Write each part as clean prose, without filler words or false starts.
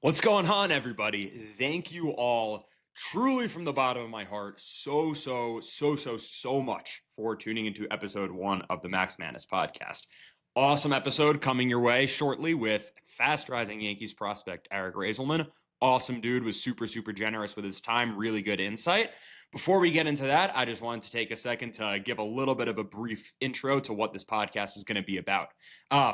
What's going on, everybody? Thank you all, truly from the bottom of my heart, so much for tuning into episode 1 of the Max Manus podcast. Awesome episode coming your way shortly with fast rising Yankees prospect Eric Reyzelman. Awesome dude, was super generous with his time, really good insight. Before we get into that, I just wanted to take a second to give a little bit of a brief intro to what this podcast is going to be about.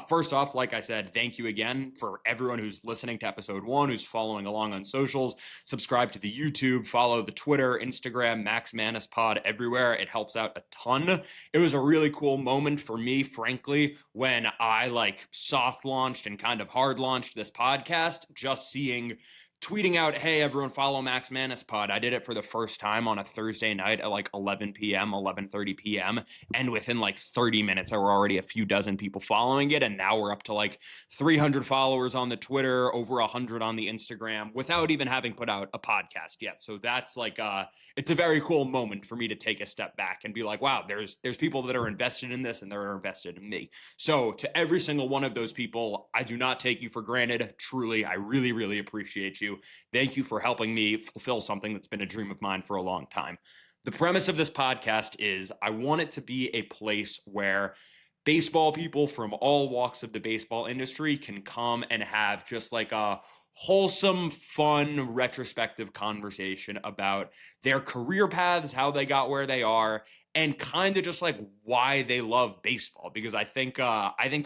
First off, like I said, thank you again for everyone who's listening to episode 1, who's following along on socials. Subscribe to the YouTube, follow the Twitter, Instagram, Max Manus Pod everywhere. It helps out a ton. It was a really cool moment for me, frankly, when I soft launched and kind of hard launched this podcast, just seeing tweeting out, hey, everyone follow Max Manus Pod. I did it for the first time on a Thursday night at 11 p.m., 11:30 p.m. And within 30 minutes, there were already a few dozen people following it. And now we're up to 300 followers on the Twitter, over 100 on the Instagram, without even having put out a podcast yet. So that's it's a very cool moment for me to take a step back and be like, wow, there's people that are invested in this and they're invested in me. So to every single one of those people, I do not take you for granted. Truly, I really appreciate you. Thank you for helping me fulfill something that's been a dream of mine for a long time. The premise of this podcast is I want it to be a place where baseball people from all walks of the baseball industry can come and have just a wholesome, fun, retrospective conversation about their career paths, how they got where they are, and kind of just why they love baseball. Because I think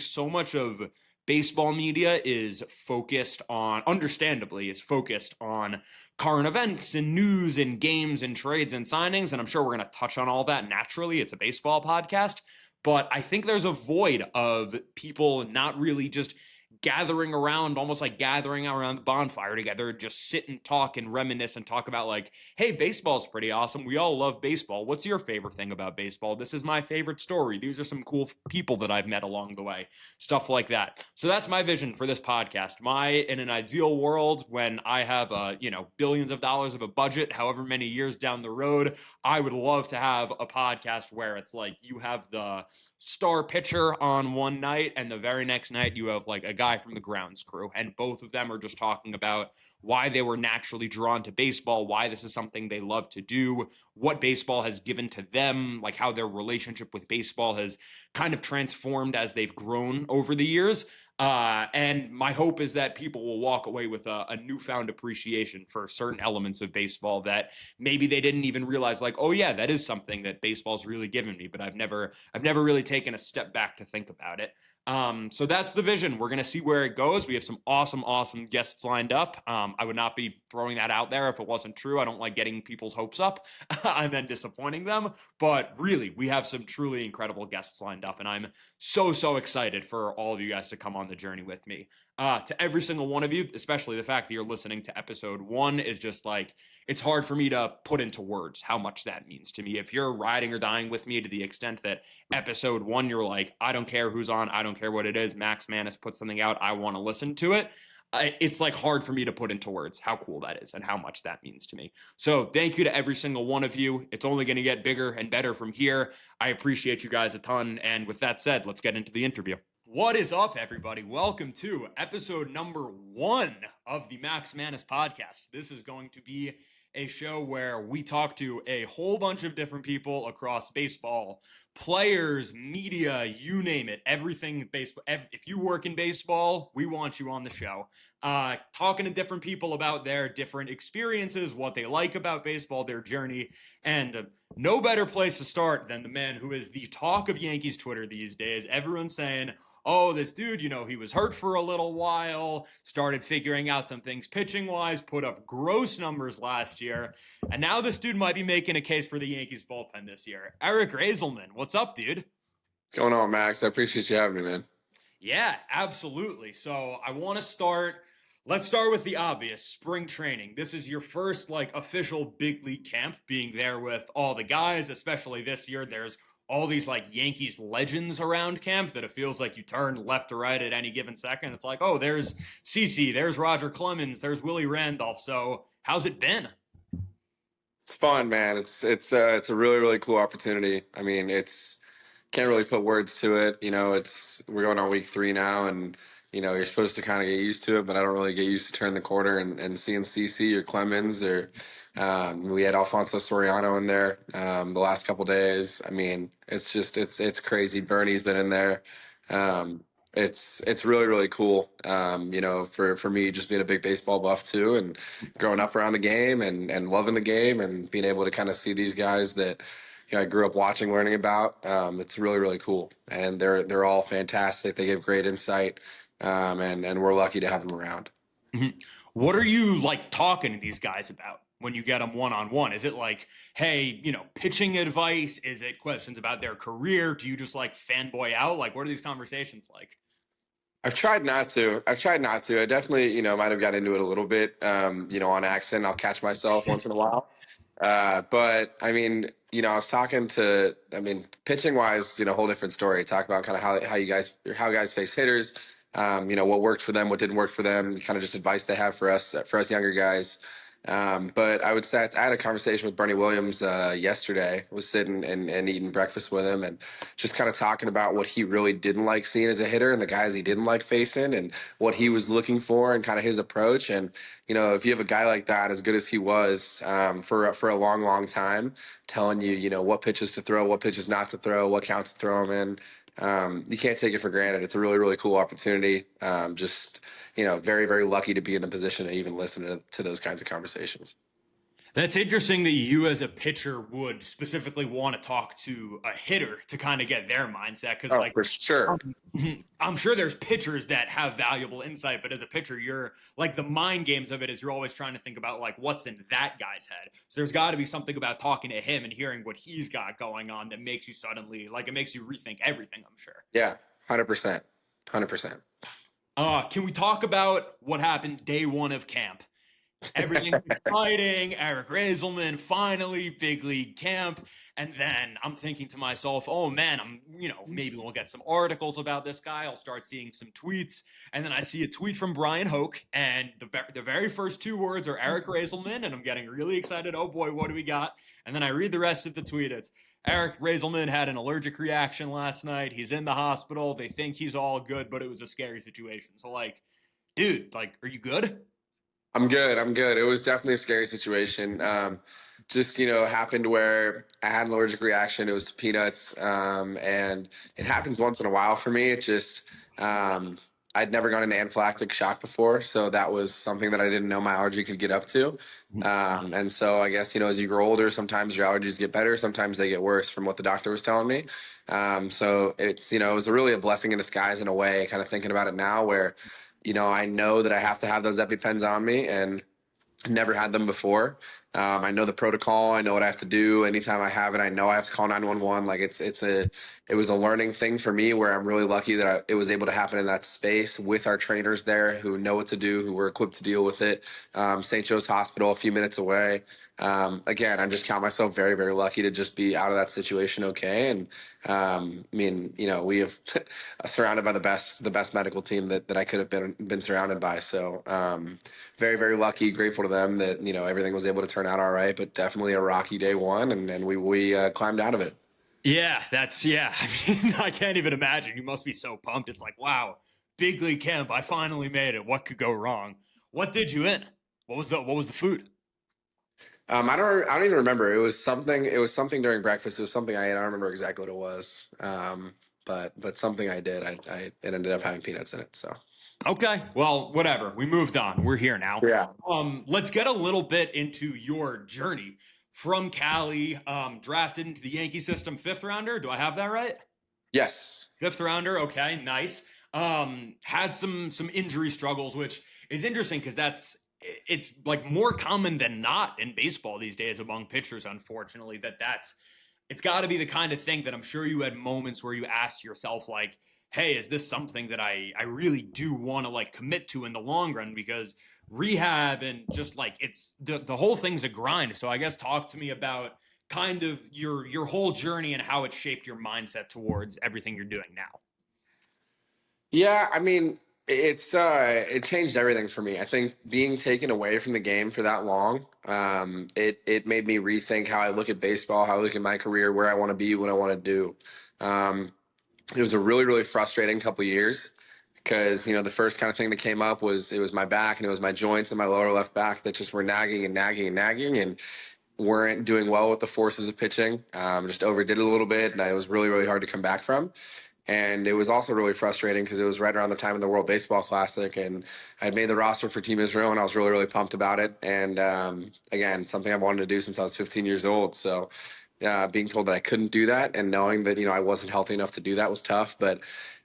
so much of baseball media is focused on, understandably, is focused on current events and news and games and trades and signings. And I'm sure we're going to touch on all that naturally. It's a baseball podcast. But I think there's a void of people not really just gathering around, almost like gathering around the bonfire together, just sit and talk and reminisce and talk about hey, baseball's pretty awesome. We all love baseball. What's your favorite thing about baseball? This is my favorite story. These are some cool people that I've met along the way. Stuff like that. So that's my vision for this podcast. In an ideal world, when I have billions of dollars of a budget, however many years down the road, I would love to have a podcast where it's you have the star pitcher on one night and the very next night you have a guy from the grounds crew, and both of them are just talking about why they were naturally drawn to baseball, why this is something they love to do, what baseball has given to them, how their relationship with baseball has kind of transformed as they've grown over the years. And my hope is that people will walk away with a newfound appreciation for certain elements of baseball that maybe they didn't even realize, oh yeah, that is something that baseball's really given me, but I've never really taken a step back to think about it. So that's the vision. We're going to see where it goes. We have some awesome guests lined up. I would not be throwing that out there if it wasn't true. I don't like getting people's hopes up and then disappointing them. But really, we have some truly incredible guests lined up, and I'm so excited for all of you guys to come on the journey with me. To every single one of you, especially the fact that you're listening to episode 1 is just it's hard for me to put into words how much that means to me. If you're riding or dying with me to the extent that episode 1, you're I don't care who's on, I don't care what it is, Max Manus put something out, I want to listen to it. It's hard for me to put into words how cool that is and how much that means to me. So thank you to every single one of you. It's only going to get bigger and better from here. I appreciate you guys a ton. And with that said, let's get into the interview. What is up, everybody? Welcome to episode number 1 of the Max Manus podcast. This is going to be a show where we talk to a whole bunch of different people across baseball, players, media, you name it, everything baseball. If you work in baseball, we want you on the show. Talking to different people about their different experiences, what they like about baseball, their journey, and no better place to start than the man who is the talk of Yankees Twitter these days. Everyone's saying, oh, this dude, he was hurt for a little while, started figuring out some things pitching-wise, put up gross numbers last year, and now this dude might be making a case for the Yankees bullpen this year. Eric Reyzelman, what's up, dude? What's going on, Max? I appreciate you having me, man. Yeah, absolutely. So I want to start. Let's start with the obvious, spring training. This is your first official big league camp, being there with all the guys, especially this year. There's all these Yankees legends around camp that it feels like you turn left to right at any given second. It's oh, there's CeCe, there's Roger Clemens, there's Willie Randolph. So how's it been? It's fun, man. It's a really cool opportunity. I mean, can't really put words to it. We're going on week 3 now, and you're supposed to kind of get used to it, but I don't really get used to turning the corner and seeing CC or Clemens or we had Alfonso Soriano in there the last couple days. I mean, it's crazy. Bernie's been in there. Um, it's really really cool. For me just being a big baseball buff too, and growing up around the game and loving the game and being able to kind of see these guys that I grew up watching, learning about. It's really really cool, and they're all fantastic. They give great insight, and we're lucky to have them around. Mhm. What are you like talking to these guys about when you get them one on one? Is it like, hey, pitching advice? Is it questions about their career? Do you just like fanboy out? Like, what are these conversations like? I've tried not to. I definitely, might have got into it a little bit, on accident. I'll catch myself once in a while. But I mean, I was talking to, pitching wise, whole different story. Talk about kind of how guys face hitters, what worked for them, what didn't work for them, kind of just advice they have for us younger guys. But I would say I had a conversation with Bernie Williams yesterday. Was sitting and eating breakfast with him, and just kind of talking about what he really didn't like seeing as a hitter, and the guys he didn't like facing, and what he was looking for, and kind of his approach. And if you have a guy like that, as good as he was for a long, long time, telling you, what pitches to throw, what pitches not to throw, what counts to throw them in. You can't take it for granted. It's a really, really cool opportunity. Very, very lucky to be in the position to even listen to those kinds of conversations. That's interesting that you, as a pitcher, would specifically want to talk to a hitter to kind of get their mindset. Because, Oh, like, for sure. I'm sure there's pitchers that have valuable insight, but as a pitcher, you're like the mind games of it is you're always trying to think about like what's in that guy's head. So there's got to be something about talking to him and hearing what he's got going on that makes you suddenly like it makes you rethink everything. I'm sure. Yeah, 100%, 100%. Can we talk about what happened day one of camp? Everything's exciting. Eric Reyzelman, finally, big league camp. And then I'm thinking to myself, oh man, maybe we'll get some articles about this guy. I'll start seeing some tweets. And then I see a tweet from Brian Hoke, and the very first two words are Eric Reyzelman. And I'm getting really excited. Oh boy, what do we got? And then I read the rest of the tweet. It's Eric Reyzelman had an allergic reaction last night. He's in the hospital. They think he's all good, but it was a scary situation. So, like, dude, like, are you good? I'm good. I'm good. It was definitely a scary situation. Just happened where I had an allergic reaction. It was to peanuts, and it happens once in a while for me. It just I'd never gone into anaphylactic shock before, so that was something that I didn't know my allergy could get up to. And so I guess as you grow older, sometimes your allergies get better, sometimes they get worse, from what the doctor was telling me. So it's it was really a blessing in disguise in a way. Kind of thinking about it now, where I know that I have to have those EpiPens on me, and never had them before. I know the protocol. I know what I have to do. Anytime I have it, I know I have to call 911. Like it was a learning thing for me, where I'm really lucky that it was able to happen in that space with our trainers there who know what to do, who were equipped to deal with it. St. Joe's Hospital, a few minutes away. Again, I just count myself very, very lucky to just be out of that situation okay. And we have surrounded by the best medical team that I could have been surrounded by. So very, very lucky, grateful to them that everything was able to turn out all right. But definitely a rocky day one, and we climbed out of it. Yeah, yeah. I mean, I can't even imagine. You must be so pumped. It's like, wow, big league camp. I finally made it. What could go wrong? What did you in? What was the food? I don't even remember. It was something during breakfast. It was something I ate. I don't remember exactly what it was. But something I did. It ended up having peanuts in it. So Okay, well, whatever. We moved on. We're here now. yeah. Let's get a little bit into your journey from Cali, drafted into the Yankee system, fifth rounder. Do I have that right? Yes. Fifth rounder. Okay, nice. Had some injury struggles, which is interesting because it's like more common than not in baseball these days among pitchers. Unfortunately, it's got to be the kind of thing that I'm sure you had moments where you asked yourself, like, hey, is this something that I really do want to like commit to in the long run? Because rehab and just like it's the whole thing's a grind. So I guess talk to me about kind of your whole journey and how it shaped your mindset towards everything you're doing now. Yeah, I mean, it changed everything for me. I think being taken away from the game for that long, it made me rethink how I look at baseball, how I look at my career, where I want to be, what I want to do. It was a really, really frustrating couple of years. because, the first kind of thing that came up was it was my back and it was my joints and my lower left back that just were nagging and nagging and nagging and weren't doing well with the forces of pitching. Just overdid it a little bit, and it was really, really hard to come back from. And it was also really frustrating because it was right around the time of the World Baseball Classic, and I'd made the roster for Team Israel, and I was really, really pumped about it. And again, something I've wanted to do since I was 15 years old. So being told that I couldn't do that and knowing that, I wasn't healthy enough to do that was tough. But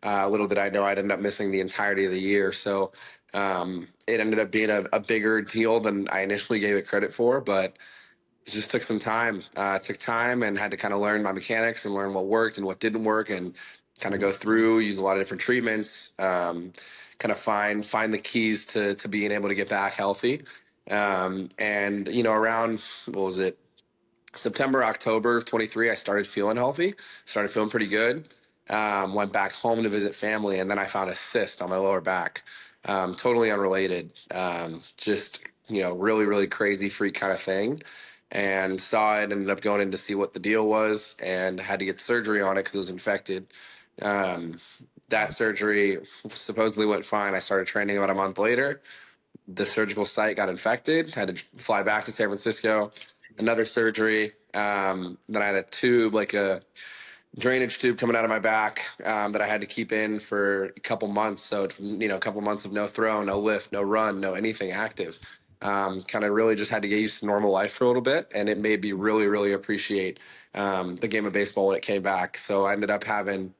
little did I know I'd end up missing the entirety of the year. So it ended up being a bigger deal than I initially gave it credit for. But it just took some time. It took time and had to kind of learn my mechanics and learn what worked and what didn't work and kind of go through, use a lot of different treatments, kind of find the keys to being able to get back healthy. And, around, what was it? September, October of 23, I started feeling healthy, started feeling pretty good. Went back home to visit family, and then I found a cyst on my lower back. Totally unrelated. Just, really, really crazy freak kind of thing. And saw it, ended up going in to see what the deal was, and had to get surgery on it because it was infected. Um, that surgery supposedly went fine. I started training about a month later. The surgical site got infected, had to fly back to San Francisco, another surgery. Then I had a tube, like a drainage tube coming out of my back that I had to keep in for a couple months. So, a couple months of no throw, no lift, no run, no anything active. Kind of really just had to get used to normal life for a little bit. And it made me really, really appreciate the game of baseball when it came back. So I ended up having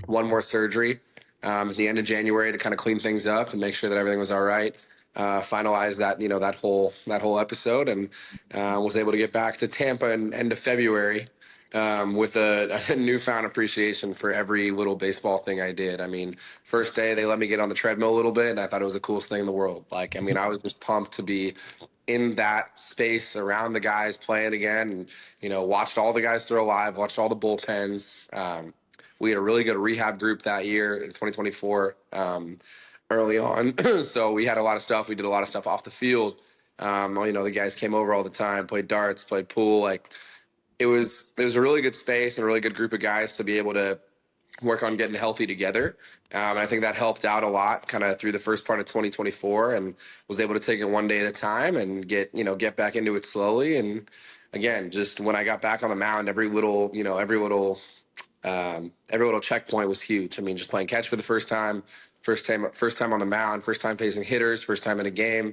one more surgery at the end of January to kind of clean things up and make sure that everything was all right. Finalize that that whole episode, and was able to get back to Tampa in end of February with a newfound appreciation for every little baseball thing I did. I mean, first day they let me get on the treadmill a little bit, and I thought it was the coolest thing in the world. Like, I mean, I was just pumped to be in that space around the guys playing again, and watched all the guys throw live, watched all the bullpens. We had a really good rehab group that year in 2024 early on. So we had a lot of stuff. We did a lot of stuff off the field. The guys came over all the time, played darts, played pool. Like it was a really good space and a really good group of guys to be able to work on getting healthy together. And I think that helped out a lot kind of through the first part of 2024, and was able to take it one day at a time and get back into it slowly. And again, just when I got back on the mound, every little checkpoint was huge. I mean, just playing catch for the first time on the mound, first time facing hitters, first time in a game,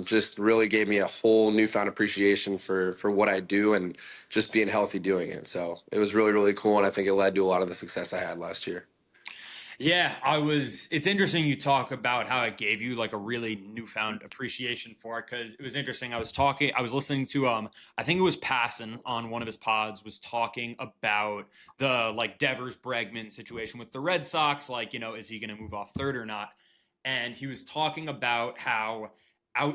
just really gave me a whole newfound appreciation for what I do and just being healthy doing it. So it was really, really cool, and I think it led to a lot of the success I had last year. Yeah, it's interesting you talk about how it gave you like a really newfound appreciation for it, because it was interesting. I was listening to I think it was Passon on one of his pods was talking about the like Devers Bregman situation with the Red Sox, like, is he going to move off third or not? And he was talking about how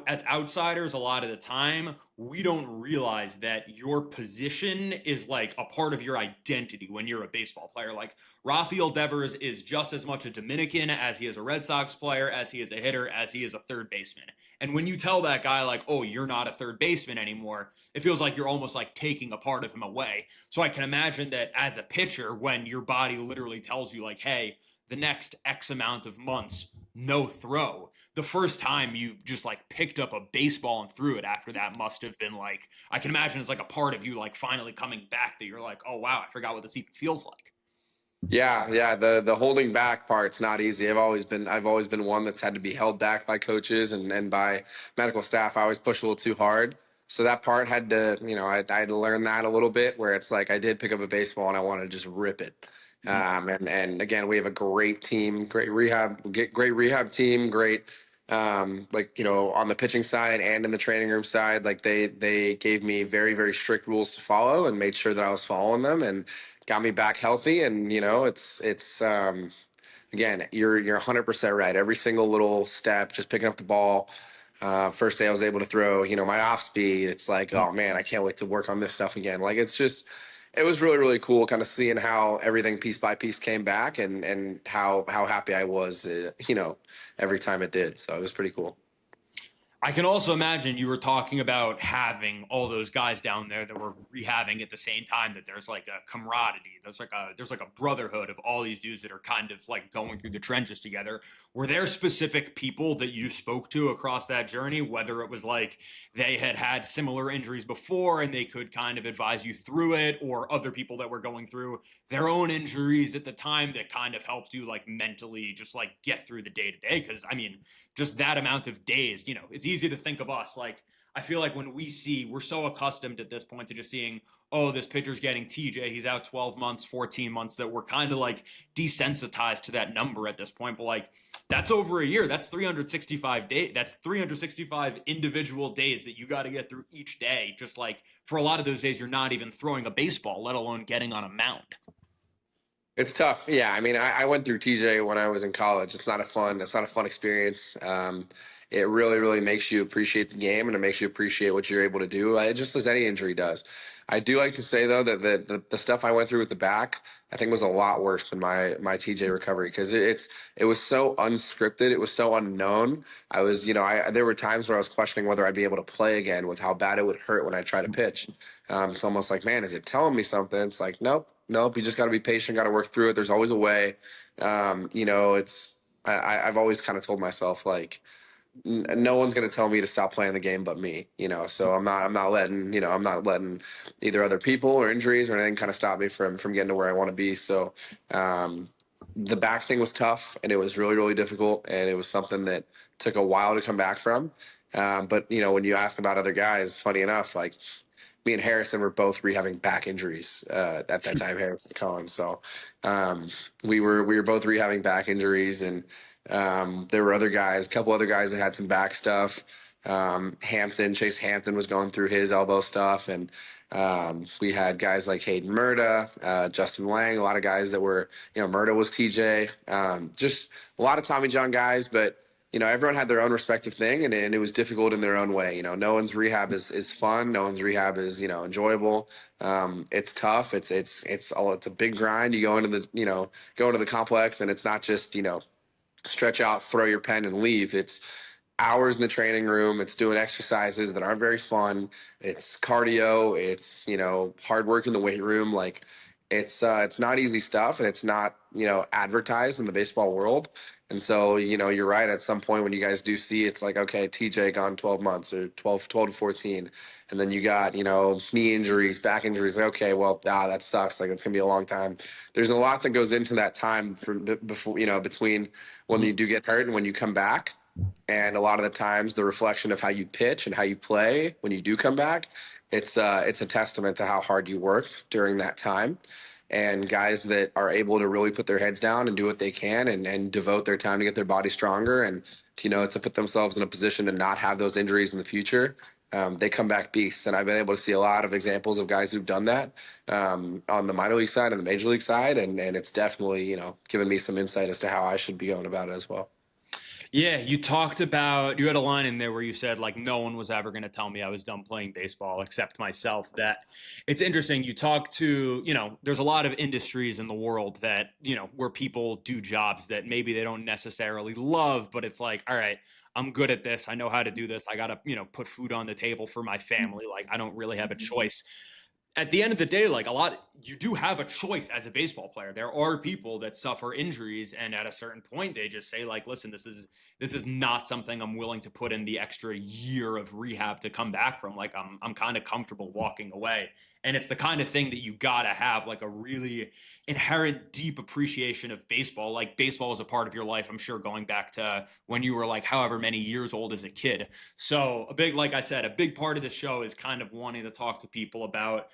as outsiders a lot of the time we don't realize that your position is like a part of your identity when you're a baseball player. Like Rafael Devers is just as much a Dominican as he is a Red Sox player, as he is a hitter, as he is a third baseman. And when you tell that guy like, oh, you're not a third baseman anymore, it feels like you're almost like taking a part of him away. So I can imagine that as a pitcher, when your body literally tells you like, hey, the next X amount of months, no throw. The first time you just like picked up a baseball and threw it after that must have been like, I can imagine it's like a part of you like finally coming back that you're like, oh wow, I forgot what this even feels like. Yeah. The holding back part's not easy. I've always been one that's had to be held back by coaches and by medical staff. I always push a little too hard. So that part had to, I had to learn that a little bit, where it's like I did pick up a baseball and I want to just rip it. And again, we have a great team, great rehab team, great on the pitching side and in the training room side. Like they gave me very, very strict rules to follow and made sure that I was following them and got me back healthy. And it's again, you're 100% right. Every single little step, just picking up the ball. First day I was able to throw, my off speed. It's like, oh man, I can't wait to work on this stuff again. Like it was really, really cool kind of seeing how everything piece by piece came back, and how happy I was, every time it did. So it was pretty cool. I can also imagine you were talking about having all those guys down there that were rehabbing at the same time, that there's like a camaraderie. There's like a brotherhood of all these dudes that are kind of like going through the trenches together. Were there specific people that you spoke to across that journey, whether it was like they had had similar injuries before and they could kind of advise you through it, or other people that were going through their own injuries at the time that kind of helped you like mentally just like get through the day to day? Because I mean, just that amount of days, it's easy to think of us like, I feel like when we're so accustomed at this point to just seeing, oh, this pitcher's getting TJ, he's out 12 months, 14 months, that we're kind of like desensitized to that number at this point. But like, that's over a year. That's 365 days. That's 365 individual days that you got to get through each day. Just like for a lot of those days, you're not even throwing a baseball, let alone getting on a mound. It's tough. Yeah, I mean, I went through TJ when I was in college. It's not a fun experience. It really, really makes you appreciate the game, and it makes you appreciate what you're able to do, just as any injury does. I do like to say though that the stuff I went through with the back, I think was a lot worse than my TJ recovery, because it was so unscripted, it was so unknown. I was, there were times where I was questioning whether I'd be able to play again with how bad it would hurt when I try to pitch. It's almost like, man, is it telling me something? It's like, nope, nope. You just got to be patient, got to work through it. There's always a way. I've always kind of told myself like, no one's going to tell me to stop playing the game but me, so I'm not letting either other people or injuries or anything kind of stop me from getting to where I want to be. So the back thing was tough, and it was really, really difficult, and it was something that took a while to come back from. But when you ask about other guys, funny enough, like me and Harrison were both rehabbing back injuries at that time. Harrison Cohen, so we were both rehabbing back injuries, and there were a couple other guys that had some back stuff. Chase Hampton was going through his elbow stuff, and we had guys like Hayden Murda, Justin Lang, a lot of guys that were, Murda was TJ, just a lot of Tommy John guys, but everyone had their own respective thing, and it was difficult in their own way. No one's rehab is fun. No one's rehab is, enjoyable. It's tough. It's a big grind. You go into the complex, and it's not just, stretch out, throw your pen, and leave. It's hours in the training room. It's doing exercises that aren't very fun. It's cardio. It's, hard work in the weight room. Like it's not easy stuff, and it's not, advertised in the baseball world. And so, you're right. At some point when you guys do see, it's like, okay, TJ gone 12 months or 12 to 14. And then you got, knee injuries, back injuries. Like, okay, well, that sucks. Like, it's going to be a long time. There's a lot that goes into that time before, between when you do get hurt and when you come back. And a lot of the times the reflection of how you pitch and how you play when you do come back, it's a testament to how hard you worked during that time. And guys that are able to really put their heads down and do what they can, and devote their time to get their body stronger, and to put themselves in a position to not have those injuries in the future, they come back beasts. And I've been able to see a lot of examples of guys who've done that on the minor league side and the major league side, and it's definitely given me some insight as to how I should be going about it as well. Yeah, you had a line in there where you said, like, no one was ever going to tell me I was done playing baseball except myself. That it's interesting. You talk to, there's a lot of industries in the world that, where people do jobs that maybe they don't necessarily love, but it's like, all right, I'm good at this. I know how to do this. I got to, put food on the table for my family. Like, I don't really have a choice. At the end of the day, like you do have a choice as a baseball player. There are people that suffer injuries, and at a certain point, they just say, like, listen, this is not something I'm willing to put in the extra year of rehab to come back from. Like, I'm kind of comfortable walking away. And it's the kind of thing that you gotta have, like, a really inherent deep appreciation of baseball. Like, baseball is a part of your life, I'm sure, going back to when you were like however many years old as a kid. So like I said, a big part of the show is kind of wanting to talk to people about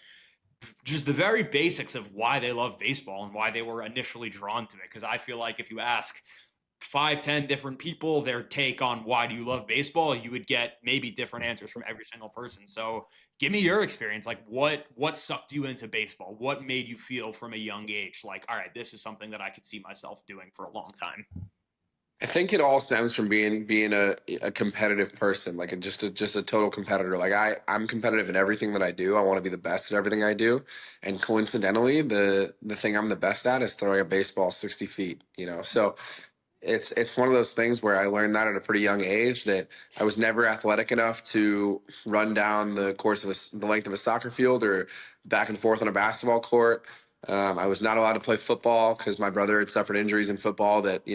just the very basics of why they love baseball and why they were initially drawn to it. Because I feel like if you ask 5, 10 different people their take on why do you love baseball, you would get maybe different answers from every single person. So give me your experience. Like, what sucked you into baseball? What made you feel from a young age like, all right, this is something that I could see myself doing for a long time? I think it all stems from being a competitive person, like just a total competitor. Like I'm competitive in everything that I do. I want to be the best at everything I do. And coincidentally, the thing I'm the best at is throwing a baseball 60 feet, So It's one of those things where I learned that at a pretty young age, that I was never athletic enough to run down the course of the length of a soccer field or back and forth on a basketball court. I was not allowed to play football because my brother had suffered injuries in football that,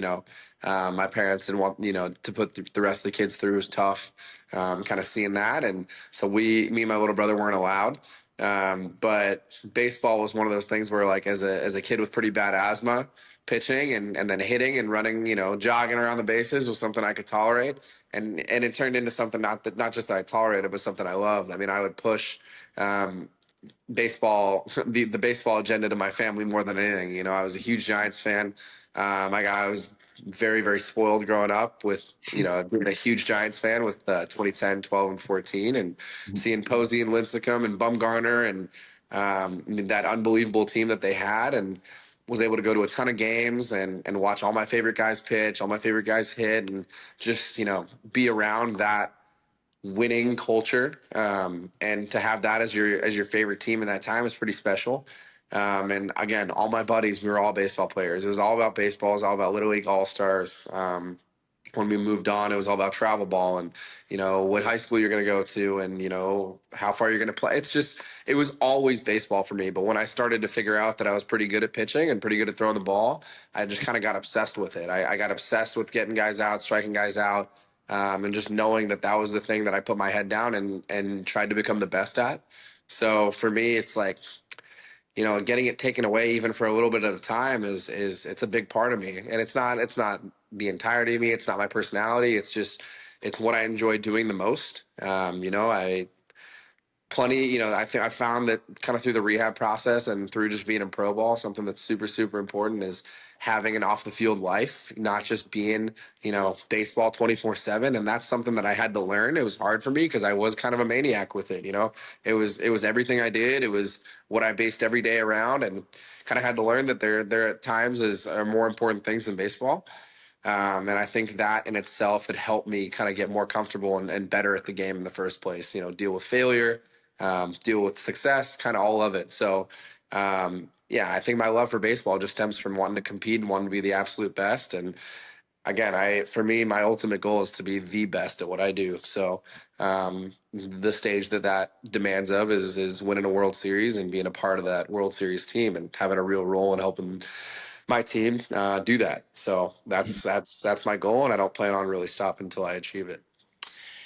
my parents didn't want, to put the rest of the kids through. It was tough, kind of seeing that. And so me and my little brother weren't allowed. But baseball was one of those things where, like, as a kid with pretty bad asthma, pitching and then hitting and running, jogging around the bases was something I could tolerate. And it turned into something not just that I tolerated, but something I loved. I mean, I would push baseball, the baseball agenda to my family more than anything. I was a huge Giants fan. I was very, very spoiled growing up with, being a huge Giants fan with 2010, 12, and 14, and seeing Posey and Lincecum and Bumgarner and that unbelievable team that they had, and was able to go to a ton of games and watch all my favorite guys pitch, all my favorite guys hit, and just, be around that winning culture, and to have that as your favorite team in that time is pretty special. And again, all my buddies, we were all baseball players. It was all about baseball. It was all about Little League All Stars. When we moved on, it was all about travel ball and, what high school you're going to go to and, how far you're going to play. It was always baseball for me. But when I started to figure out that I was pretty good at pitching and pretty good at throwing the ball, I just kind of got obsessed with it. I got obsessed with getting guys out, striking guys out, and just knowing that that was the thing that I put my head down and tried to become the best at. So for me, it's like, getting it taken away even for a little bit at a time is it's a big part of me. And it's not the entirety of me. It's not my personality. It's what I enjoy doing the most. I think I found that kind of through the rehab process and through just being in pro ball, something that's super, super important is having an off the field life, not just being, baseball 24/7. And that's something that I had to learn. It was hard for me because I was kind of a maniac with it. It was everything I did. It was what I based every day around, and kind of had to learn that there at times are more important things than baseball. And I think that in itself had helped me kind of get more comfortable and better at the game in the first place, deal with failure, deal with success, kind of all of it. So, yeah, I think my love for baseball just stems from wanting to compete and wanting to be the absolute best. And again, for me, my ultimate goal is to be the best at what I do. So, the stage that demands of is winning a World Series and being a part of that World Series team and having a real role in helping my team do that. So that's my goal, and I don't plan on really stopping until I achieve it.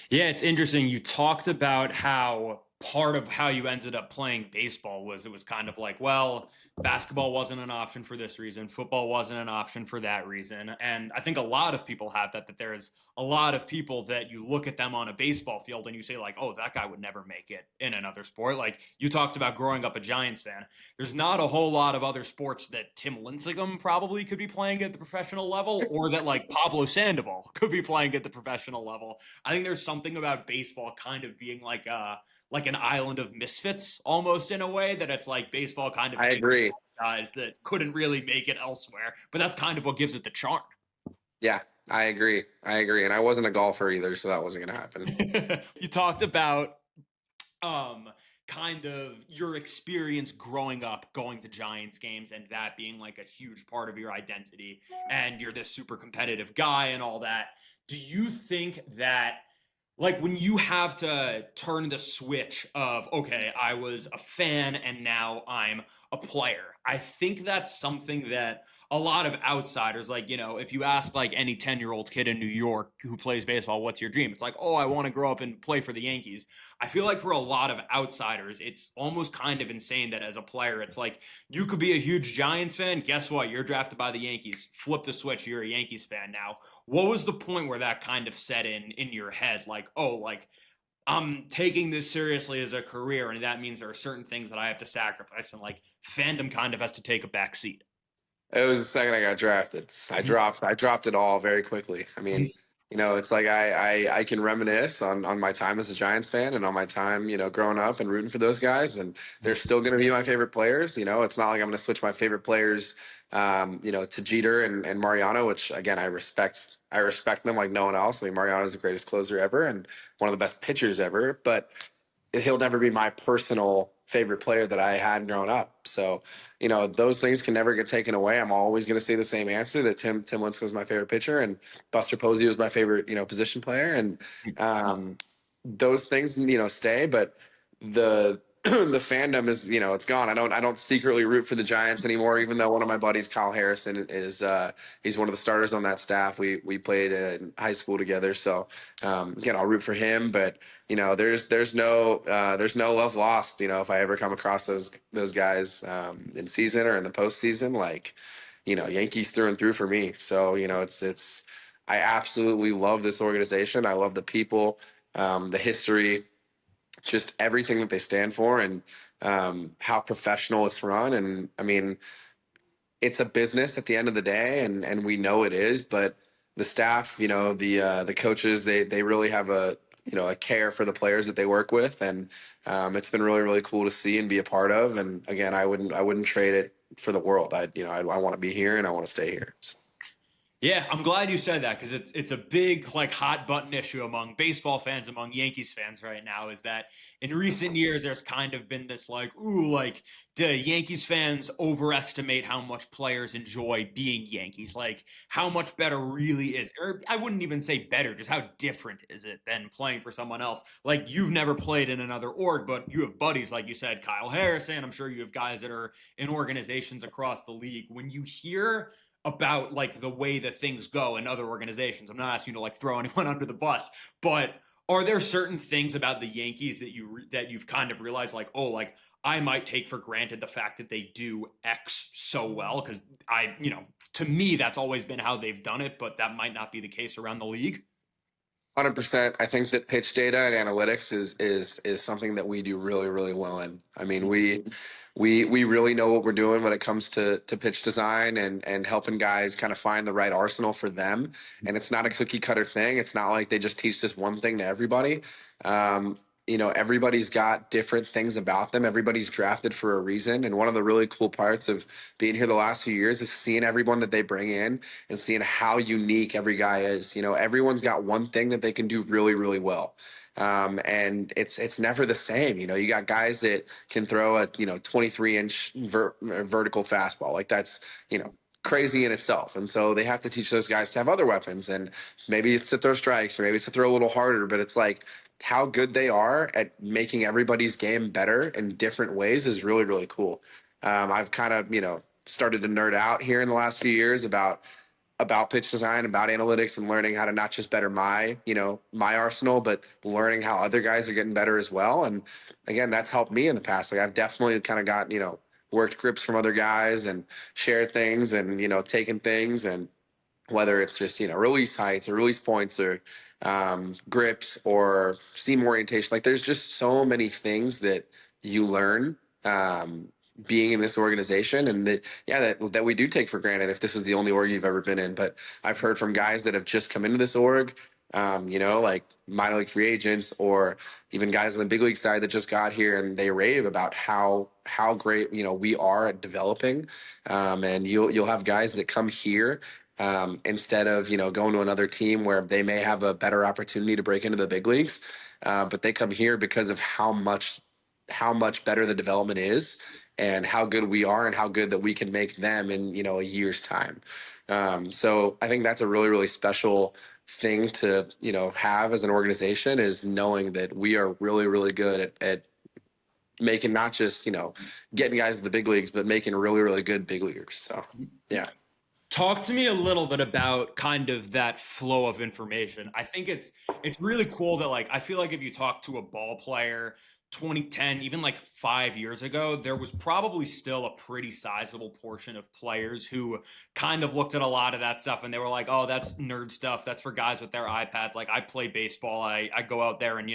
Yeah, it's interesting. You talked about how part of how you ended up playing baseball was it was kind of like, well, basketball wasn't an option for this reason, football wasn't an option for that reason. And I think a lot of people have that there's a lot of people that you look at them on a baseball field and you say, like, oh, that guy would never make it in another sport. Like you talked about growing up a Giants fan. There's not a whole lot of other sports that Tim Lincecum probably could be playing at the professional level, or that like Pablo Sandoval could be playing at the professional level. I think there's something about baseball kind of being like an island of misfits almost, in a way that it's like baseball kind of I agree. guys that couldn't really make it elsewhere, but that's kind of what gives it the charm. Yeah, I agree. And I wasn't a golfer either, so that wasn't going to happen. You talked about um kind of your experience growing up going to Giants games and that being like a huge part of your identity, and you're this super competitive guy and all that. Do you think that, like, when you have to turn the switch of, okay, I was a fan and now I'm a player, I think that's something that a lot of outsiders, like, if you ask like any 10-year-old kid in New York who plays baseball, what's your dream? It's like, oh, I want to grow up and play for the Yankees. I feel like for a lot of outsiders, it's almost kind of insane that as a player, it's like you could be a huge Giants fan. Guess what? You're drafted by the Yankees. Flip the switch. You're a Yankees fan now. What was the point where that kind of set in your head? Like, oh, like I'm taking this seriously as a career, and that means there are certain things that I have to sacrifice, and like fandom kind of has to take a back seat. It was the second I got drafted. I dropped it all very quickly. I mean, it's like I can reminisce on my time as a Giants fan and on my time, growing up and rooting for those guys. And they're still going to be my favorite players. It's not like I'm going to switch my favorite players, to Jeter and Mariano, which again, I respect. I respect them like no one else. I mean, Mariano is the greatest closer ever and one of the best pitchers ever, but he'll never be my personal favorite player that I had growing up. So, those things can never get taken away. I'm always going to say the same answer that Tim Lincecum was my favorite pitcher and Buster Posey was my favorite, position player. And those things, stay, but the the fandom is, it's gone. I don't secretly root for the Giants anymore, even though one of my buddies, Kyle Harrison, is he's one of the starters on that staff. We played in high school together, so again, I'll root for him. But there's no love lost. If I ever come across those guys in season or in the postseason, like Yankees through and through for me. So it's I absolutely love this organization. I love the people, the history, just everything that they stand for, and how professional it's run. And I mean, it's a business at the end of the day, and we know it is. But the staff, the coaches, they really have a care for the players that they work with, and it's been really really cool to see and be a part of. And again, I wouldn't trade it for the world. I want to be here and I want to stay here. So. Yeah, I'm glad you said that because it's a big like hot button issue among baseball fans, among Yankees fans right now. Is that in recent years there's kind of been this like, ooh, like do Yankees fans overestimate how much players enjoy being Yankees? Like how much better really is, or I wouldn't even say better, just how different is it than playing for someone else? Like you've never played in another org, but you have buddies like you said, Kyle Harrison. I'm sure you have guys that are in organizations across the league. When you hear about like the way that things go in other organizations. I'm not asking you to like throw anyone under the bus, but are there certain things about the Yankees that you've kind of realized like, oh, like I might take for granted the fact that they do X so well because to me that's always been how they've done it, but that might not be the case around the league. 100%. I think that pitch data and analytics is something that we do really really well in. I mean, we really know what we're doing when it comes to pitch design and helping guys kind of find the right arsenal for them. And it's not a cookie cutter thing. It's not like they just teach this one thing to everybody. Um, everybody's got different things about them. Everybody's drafted for a reason. And one of the really cool parts of being here the last few years is seeing everyone that they bring in and seeing how unique every guy is. Everyone's got one thing that they can do really, really well. And it's never the same. You got guys that can throw a 23-inch vertical fastball. Like that's crazy in itself. And so they have to teach those guys to have other weapons, and maybe it's to throw strikes or maybe it's to throw a little harder, but it's like how good they are at making everybody's game better in different ways is really, really cool. I've kind of, started to nerd out here in the last few years about pitch design, about analytics, and learning how to not just better my arsenal, but learning how other guys are getting better as well. And again, that's helped me in the past. Like I've definitely kind of got, worked grips from other guys and shared things and, taken things, and whether it's just, release heights or release points or grips or seam orientation. Like there's just so many things that you learn being in this organization, and that we do take for granted if this is the only org you've ever been in. But I've heard from guys that have just come into this org, like minor league free agents or even guys on the big league side that just got here, and they rave about how great, we are at developing. And you'll have guys that come here instead of, going to another team where they may have a better opportunity to break into the big leagues. But they come here because of how much better the development is and how good we are and how good that we can make them in, a year's time. So I think that's a really, really special thing to, have as an organization, is knowing that we are really, really good at making not just, getting guys to the big leagues, but making really, really good big leaguers. So, yeah. Talk to me a little bit about kind of that flow of information. I think it's really cool that like I feel like if you talk to a ball player 2010, even like 5 years ago, there was probably still a pretty sizable portion of players who kind of looked at a lot of that stuff and they were like, oh, that's nerd stuff. That's for guys with their iPads. Like I play baseball. I go out there and,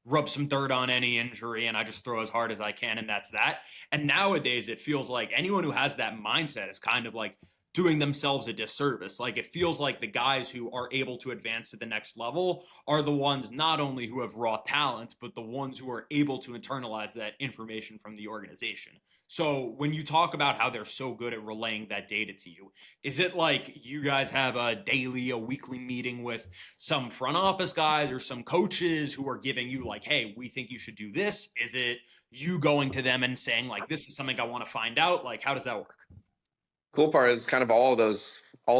rub some dirt on any injury and I just throw as hard as I can and that's that. And nowadays it feels like anyone who has that mindset is kind of like doing themselves a disservice. Like it feels like the guys who are able to advance to the next level are the ones not only who have raw talents, but the ones who are able to internalize that information from the organization. So when you talk about how they're so good at relaying that data to you, is it like you guys have a daily, a weekly meeting with some front office guys or some coaches who are giving you like, hey, we think you should do this? Is it you going to them and saying like, this is something I want to find out? Like, how does that work? Cool part is kind of all of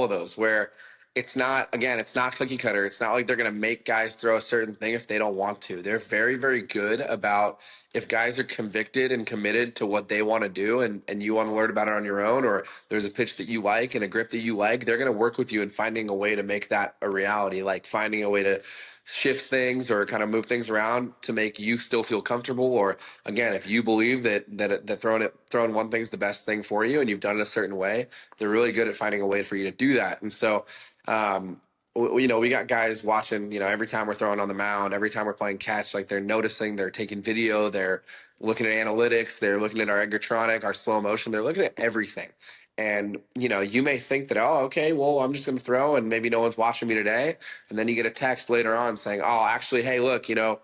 those where it's not cookie cutter. It's not like they're going to make guys throw a certain thing if they don't want to. They're very, very good about if guys are convicted and committed to what they want to do, and you want to learn about it on your own, or there's a pitch that you like and a grip that you like, they're going to work with you in finding a way to make that a reality, like finding a way to shift things or kind of move things around to make you still feel comfortable. Or again, if you believe that throwing one thing is the best thing for you and you've done it a certain way, they're really good at finding a way for you to do that. And so we got guys watching, every time we're throwing on the mound, every time we're playing catch, like they're noticing, they're taking video, they're looking at analytics, they're looking at our Egertronic, our slow motion, they're looking at everything. And, you may think that, oh, okay, well, I'm just going to throw and maybe no one's watching me today. And then you get a text later on saying, oh, actually, hey, look, a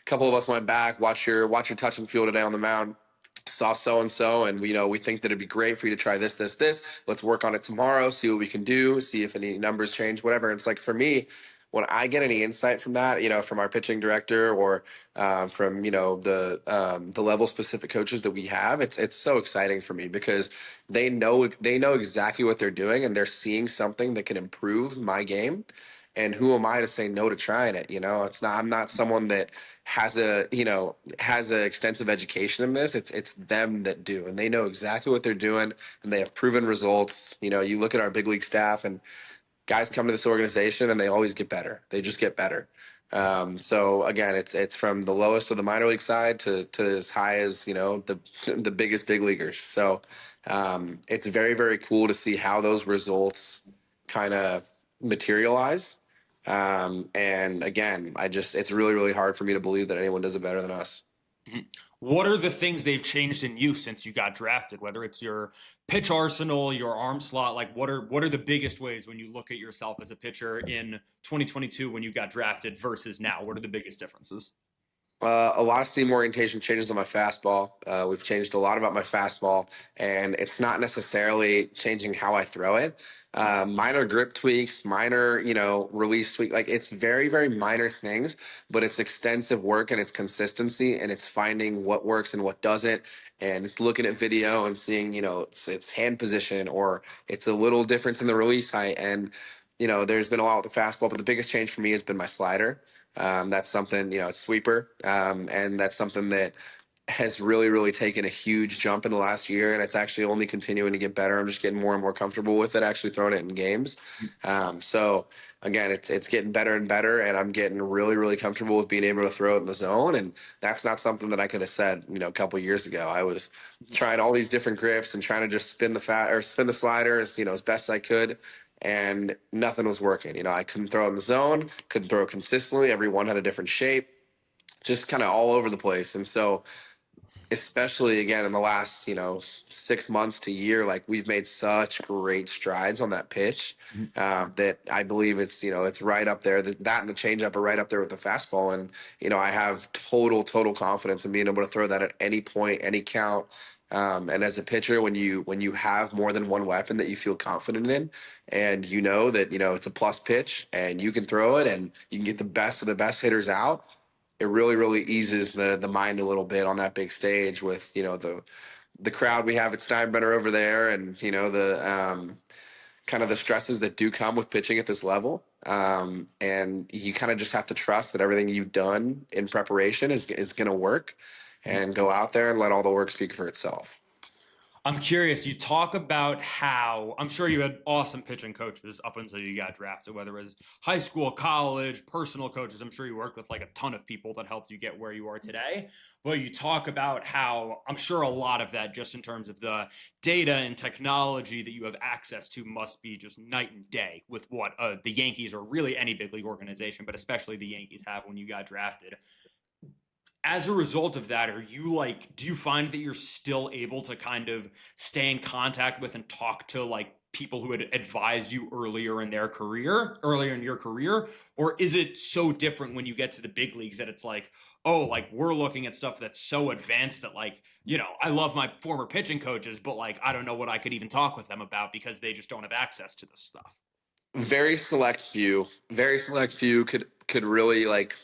couple of us went back, watch your touch and feel today on the mound, saw so-and-so, and we think that it'd be great for you to try this. Let's work on it tomorrow, see what we can do, see if any numbers change, whatever. And it's like, for me, when I get any insight from that, from our pitching director or from the level specific coaches that we have, it's so exciting for me because they know exactly what they're doing and they're seeing something that can improve my game. And who am I to say no to trying it? I'm not someone that has a extensive education in this. It's them that do, and they know exactly what they're doing, and they have proven results. You look at our big league staff, and guys come to this organization, and they always get better. They just get better. So again, it's from the lowest of the minor league side to as high as the biggest big leaguers. So it's very, very cool to see how those results kind of materialize. And again, it's really, really hard for me to believe that anyone does it better than us. Mhm. What are the things they've changed in you since you got drafted? Whether it's your pitch arsenal, your arm slot, like what are the biggest ways when you look at yourself as a pitcher in 2022 when you got drafted versus now? What are the biggest differences? A lot of seam orientation changes on my fastball. We've changed a lot about my fastball, and it's not necessarily changing how I throw it. Minor grip tweaks, minor, release tweak. Like it's very, very minor things, but it's extensive work and it's consistency and it's finding what works and what doesn't, and it's looking at video and seeing, it's hand position or it's a little difference in the release height. And there's been a lot with the fastball, but the biggest change for me has been my slider. That's something, it's sweeper. And that's something that has really, really taken a huge jump in the last year. And it's actually only continuing to get better. I'm just getting more and more comfortable with it, actually throwing it in games. So again, it's getting better and better. And I'm getting really, really comfortable with being able to throw it in the zone. And that's not something that I could have said, a couple of years ago. I was trying all these different grips and trying to just spin the slider as best I could, and nothing was working. I couldn't throw in the zone, couldn't throw consistently. Everyone had a different shape, just kind of all over the place. And so, especially again in the last 6 months to year, like we've made such great strides on that pitch that I believe it's right up there. That and the changeup are right up there with the fastball. And I have total confidence in being able to throw that at any point, any count. And as a pitcher, when you have more than one weapon that you feel confident in, and that it's a plus pitch and you can throw it and you can get the best of the best hitters out, it really, really eases the mind a little bit on that big stage with the crowd we have at Steinbrenner over there, and the kind of the stresses that do come with pitching at this level. And you kind of just have to trust that everything you've done in preparation is going to work, and go out there and let all the work speak for itself. I'm curious, you talk about how I'm sure you had awesome pitching coaches up until you got drafted, whether it was high school, college, personal coaches. I'm sure you worked with like a ton of people that helped you get where you are today. But you talk about how I'm sure a lot of that, just in terms of the data and technology that you have access to, must be just night and day with what the Yankees, or really any big league organization, but especially the Yankees, have when you got drafted. As a result of that, do you find that you're still able to kind of stay in contact with and talk to like people who had advised you earlier in your career? Or is it so different when you get to the big leagues that it's like, oh, like we're looking at stuff that's so advanced that like, I love my former pitching coaches, but like I don't know what I could even talk with them about because they just don't have access to this stuff. Very select few could really like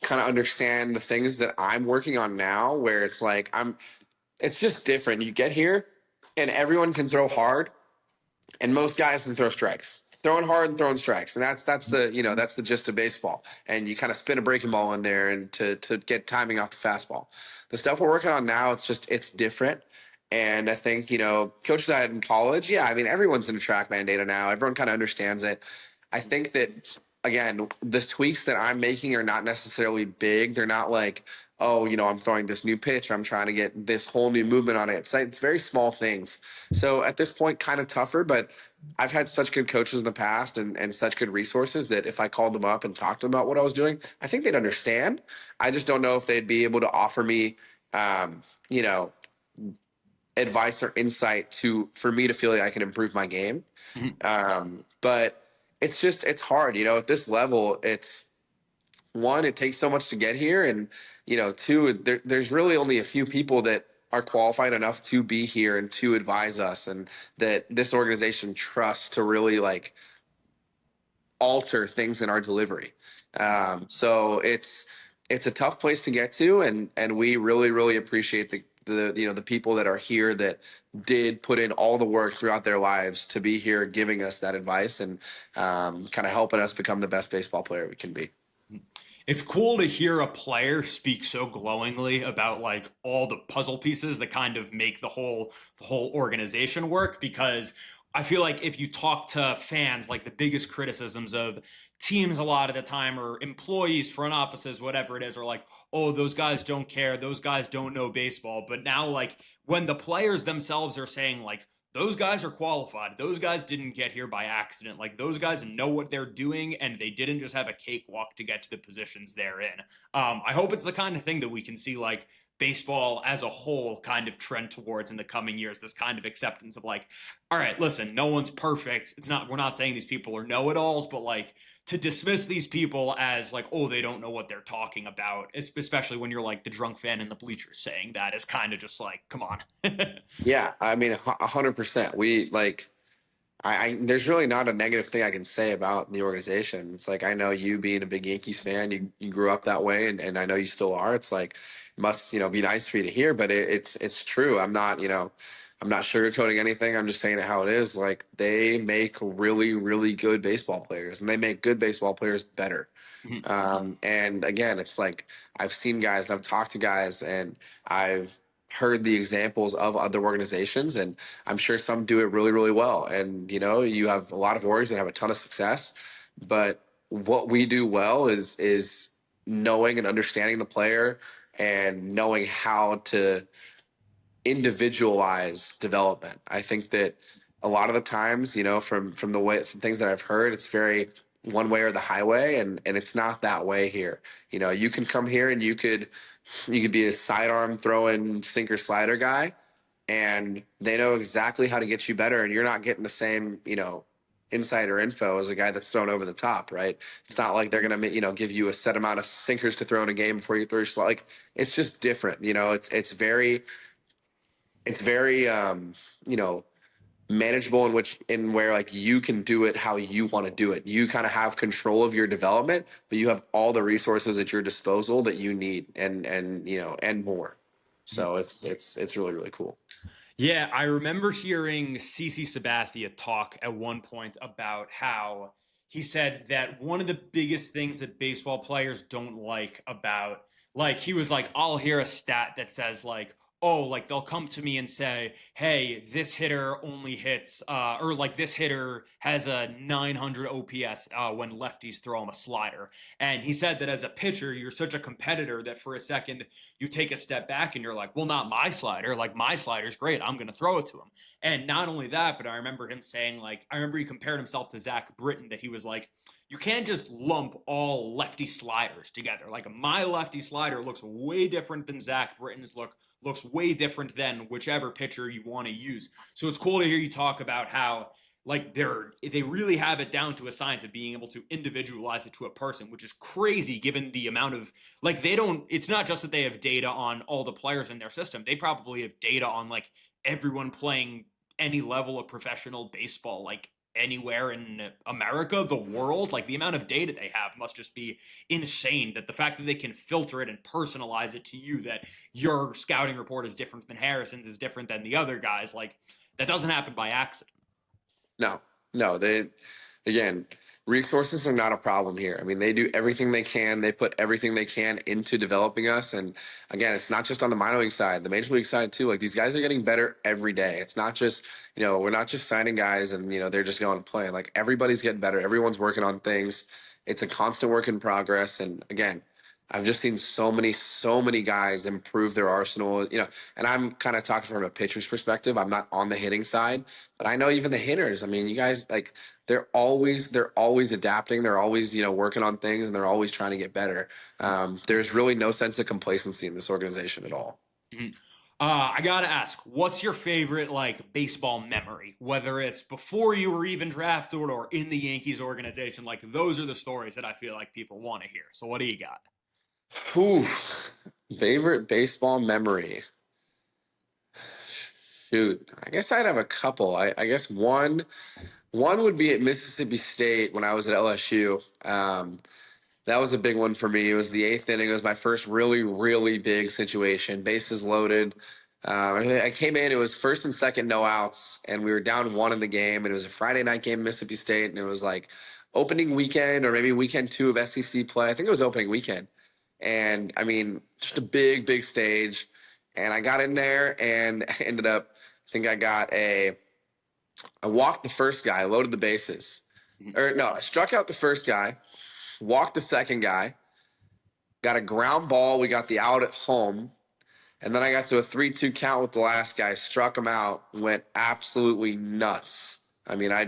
kind of understand the things that I'm working on now, where it's like it's just different. You get here and everyone can throw hard, and most guys can throw strikes. Throwing hard and throwing strikes, and that's the gist of baseball. And you kind of spin a breaking ball in there and to get timing off the fastball. The stuff we're working on now, it's different. And I think coaches I had in college, yeah, I mean everyone's into TrackMan data now. Everyone kind of understands it. I think that again, the tweaks that I'm making are not necessarily big. They're not like, oh, I'm throwing this new pitch. I'm trying to get this whole new movement on it. It's very small things. So at this point, kind of tougher, but I've had such good coaches in the past and such good resources that if I called them up and talked to them about what I was doing, I think they'd understand. I just don't know if they'd be able to offer me, you know, advice or insight for me to feel like I can improve my game. But it's hard, at this level. It's one, it takes so much to get here, and two, there's really only a few people that are qualified enough to be here and to advise us, and that this organization trusts to really like alter things in our delivery. So it's a tough place to get to, and we really really appreciate the people that are here that did put in all the work throughout their lives to be here giving us that advice and kind of helping us become the best baseball player we can be. It's cool to hear a player speak so glowingly about like all the puzzle pieces that kind of make the whole organization work, because I feel like if you talk to fans, like the biggest criticisms of teams a lot of the time, or employees, front offices, whatever it is, are like, oh, those guys don't care, those guys don't know baseball. But now, like, when the players themselves are saying, like, those guys are qualified, those guys didn't get here by accident, like, those guys know what they're doing, and they didn't just have a cakewalk to get to the positions they're in. I hope it's the kind of thing that we can see, like, baseball as a whole kind of trend towards in the coming years, this kind of acceptance of like, all right, listen, no one's perfect. We're not saying these people are know-it-alls, but like to dismiss these people as like, oh, they don't know what they're talking about, especially when you're like the drunk fan in the bleachers saying that, is kind of just like, come on. Yeah, I mean, 100%. We like, there's really not a negative thing I can say about the organization. It's like, I know you being a big Yankees fan, you grew up that way, and I know you still are. It's like, it must, be nice for you to hear, but it's true. I'm not sugarcoating anything. I'm just saying it how it is. Like, they make really, really good baseball players, and they make good baseball players better. And again, it's like, I've seen guys, I've talked to guys, and I've heard the examples of other organizations, and I'm sure some do it really, really well. And, you have a lot of orgs that have a ton of success, but what we do well is knowing and understanding the player and knowing how to individualize development. I think that a lot of the times, from from things that I've heard, it's very one way or the highway, and it's not that way here. You can come here and you could be a sidearm throwing sinker slider guy, and they know exactly how to get you better, and you're not getting the same, insider info as a guy that's thrown over the top, right? It's not like they're going to, give you a set amount of sinkers to throw in a game before you throw your slide. Like, it's just different. It's very manageable in where like you can do it how you want to do it. You kind of have control of your development, but you have all the resources at your disposal that you need, and more. So it's really, really cool. Yeah, I remember hearing CC Sabathia talk at one point about how he said that one of the biggest things that baseball players don't like about, like, he was like, I'll hear a stat that says, like, oh, like they'll come to me and say, hey, this hitter only hits, or like this hitter has a 900 OPS when lefties throw him a slider. And he said that as a pitcher, you're such a competitor that for a second you take a step back and you're like, well, not my slider. Like, my slider's great. I'm going to throw it to him. And not only that, but I remember him saying, like, I remember he compared himself to Zach Britton, that he was like, you can't just lump all lefty sliders together. Like, my lefty slider looks way different than Zach Britton's look looks way different than whichever pitcher you want to use. So it's cool to hear you talk about how like they really have it down to a science of being able to individualize it to a person, which is crazy given the amount of like they don't it's not just that they have data on all the players in their system. They probably have data on like everyone playing any level of professional baseball, like anywhere in America, the world. Like the amount of data they have must just be insane. That the fact that they can filter it and personalize it to you, that your scouting report is different than Harrison's, is different than the other guys, like that doesn't happen by accident. No, no, again, resources are not a problem here. I mean, they do everything they can. They put everything they can into developing us. And again, it's not just on the minor league side, the major league side too. Like these guys are getting better every day. It's not just, we're not just signing guys and, they're just going to play. Like everybody's getting better. Everyone's working on things. It's a constant work in progress. And again, I've just seen so many guys improve their arsenal, and I'm kind of talking from a pitcher's perspective. I'm not on the hitting side, but I know even the hitters. I mean, you guys like they're always adapting. They're always, working on things and they're always trying to get better. There's really no sense of complacency in this organization at all. Mm-hmm. I gotta ask, what's your favorite like baseball memory? Whether it's before you were even drafted or in the Yankees organization, like those are the stories that I feel like people want to hear. So what do you got? Whew. Favorite baseball memory. Shoot, I guess I'd have a couple. I guess one would be at Mississippi State when I was at LSU. That was a big one for me. It was the eighth inning. It was my first really, really big situation. Bases loaded. I came in. It was first and second, no outs, and we were down one in the game. And it was a Friday night game, Mississippi State, and it was like opening weekend or maybe weekend two of SEC play. I think it was opening weekend. And I mean, just a big, big stage. And I got in there and ended up. I think I walked the first guy, loaded the bases. Or no, I struck out the first guy, walked the second guy, got a ground ball. We got the out at home. And then I got to a 3-2 count with the last guy, struck him out, went absolutely nuts. I mean, I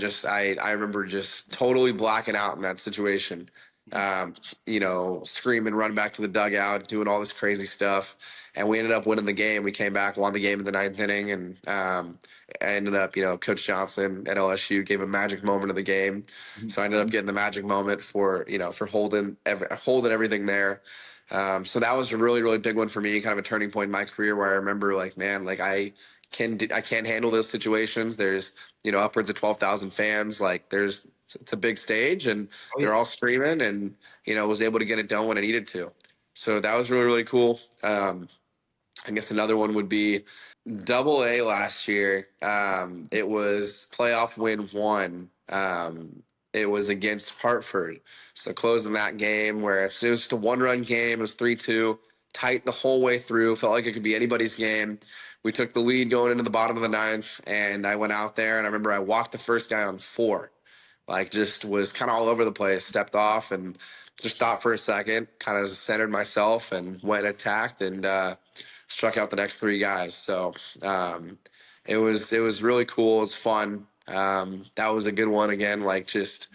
remember just totally blacking out in that situation. Screaming, running back to the dugout, doing all this crazy stuff. And we ended up winning the game. We came back, won the game in the ninth inning, and I ended up, Coach Johnson at LSU gave a magic moment of the game. So I ended up getting the magic moment for holding everything there. So that was a really, really big one for me, kind of a turning point in my career where I remember like, man, like I can't handle those situations. There's, upwards of 12,000 fans. Like it's a big stage and they're all screaming and, was able to get it done when I needed to. So that was really, really cool. I guess another one would be Double A last year. It was playoff win one. It was against Hartford. So closing that game where it was just a one-run game. It was 3-2, tight the whole way through. Felt like it could be anybody's game. We took the lead going into the bottom of the ninth, and I went out there, and I remember I walked the first guy on 4. Like, just was kind of all over the place, stepped off, and just thought for a second, kind of centered myself, and went attacked, and struck out the next 3 guys. So it was really cool. It was fun. That was a good one again. Like just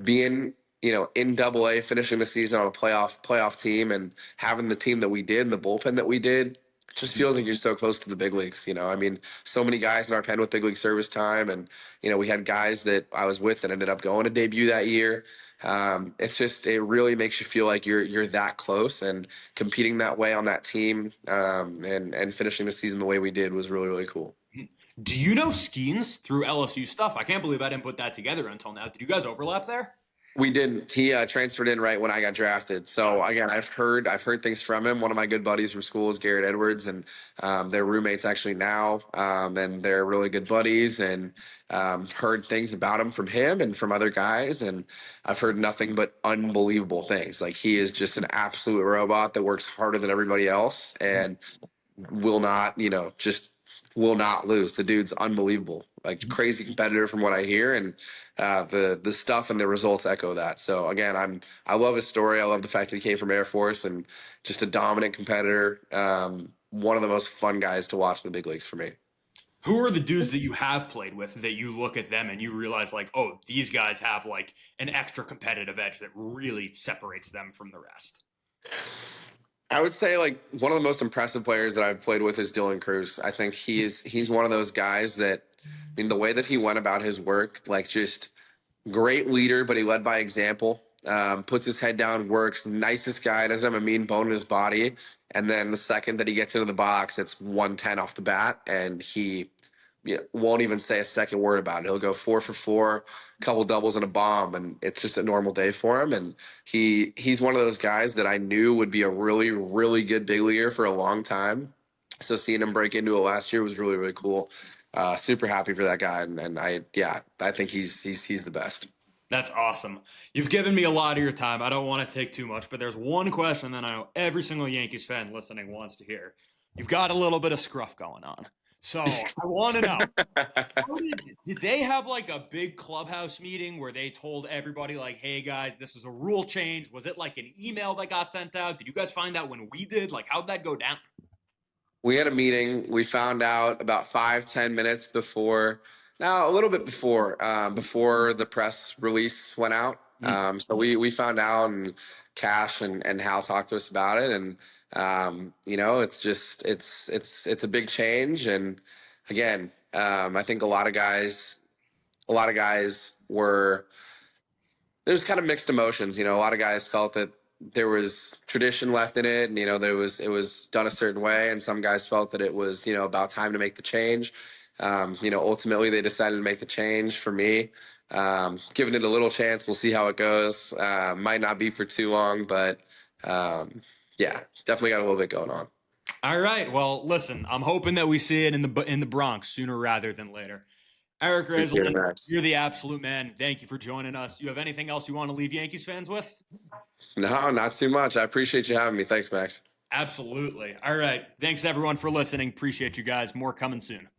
being in Double A, finishing the season on a playoff team, and having the team that we did, and the bullpen that we did. It just feels like you're so close to the big leagues. I mean, so many guys in our pen with big league service time, and we had guys that I was with that ended up going to debut that year. It really makes you feel like you're that close, and competing that way on that team, and finishing the season the way we did was really, really cool. Do you know Skenes through LSU stuff? I can't believe I didn't put that together until now. Did you guys overlap there? We didn't. He transferred in right when I got drafted. So again, I've heard things from him. One of my good buddies from school is Garrett Edwards, and they're roommates actually now, and they're really good buddies. And heard things about him from him and from other guys, and I've heard nothing but unbelievable things. Like he is just an absolute robot that works harder than everybody else, and will not, will not lose. The dude's unbelievable, like crazy competitor from what I hear, and the stuff and the results echo that. So again, I love his story. I love the fact that he came from Air Force and just a dominant competitor. One of the most fun guys to watch in the big leagues for me. Who are the dudes that you have played with that you look at them and you realize like, oh, these guys have like an extra competitive edge that really separates them from the rest? I would say like one of the most impressive players that I've played with is Dylan Cruz. I think he's one of those guys that, I mean, the way that he went about his work, like just great leader, but he led by example. Puts his head down, works. Nicest guy, doesn't have a mean bone in his body. And then the second that he gets into the box, it's 110 off the bat, and he won't even say a second word about it. He'll go 4 for 4, couple doubles and a bomb, and it's just a normal day for him. And he's one of those guys that I knew would be a really, really good big leaguer for a long time. So seeing him break into it last year was really, really cool. Super happy for that guy, and I think he's the best. That's awesome. You've given me a lot of your time. I don't want to take too much, but there's one question that I know every single Yankees fan listening wants to hear. You've got a little bit of scruff going on. So I want to know, did they have like a big clubhouse meeting where they told everybody like, hey guys, this is a rule change? Was it like an email that got sent out? Did you guys find out when we did? Like, how'd that go down? We had a meeting. We found out about 5-10 minutes before. Now, a little bit before the press release went out. So we found out, and Cash and Hal talked to us about it, and it's just it's a big change. And again, I think a lot of guys were, there's kind of mixed emotions. A lot of guys felt that there was tradition left in it, and that it was done a certain way, and some guys felt that it was about time to make the change. Ultimately they decided to make the change. For me, giving it a little chance, we'll see how it goes. Might not be for too long, but definitely got a little bit going on. All right. Well, listen, I'm hoping that we see it in the Bronx sooner rather than later. Eric Reyzelman, you're the absolute man. Thank you for joining us. You have anything else you want to leave Yankees fans with? No, not too much. I appreciate you having me. Thanks, Max. Absolutely. All right. Thanks, everyone, for listening. Appreciate you guys. More coming soon.